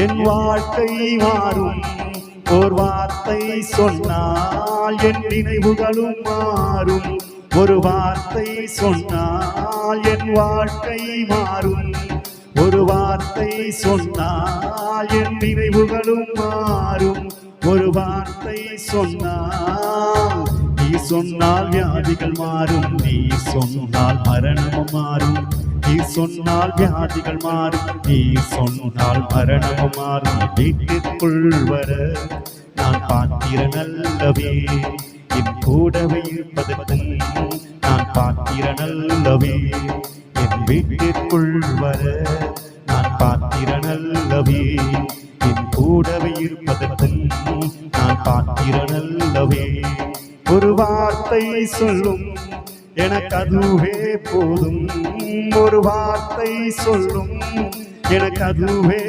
என் வாழ்க்கை மாறும். ஒரு வார்த்தை சொன்னால் என் நினைவுகளும் மாறும். ஒரு வார்த்தை சொன்னால் என் வாழ்க்கை மாறும். ஒரு வார்த்தை சொன்னால் என் நினைவுகளும் மாறும். ஒரு வார்த்தை சொன்னால், நீ சொன்னால் வியாதிகள் மாறும். நீ சொன்னால் மரணமும் மாறும். நீ சொன்னால் வியாதிகள் மாறும். நீ சொன்னால் மரணமும் மாறும். வீட்டிற்குள் வர நான் பாத்திரன் அல்லவே, என் கூடவே இருப்பதற்கு நான் பாத்திரன் அல்லவே. என் வீட்டிற்குள் வர நான் பாத்திரன் அல்லவே, என் கூடவே இருப்பதற்கு நான் பாத்திரன் அல்லவே. ஒரு வார்த்தை சொல்லும் எனக்கு அதுவே போதும். ஒரு வார்த்தை சொல்லும் எனக்கு அதுவே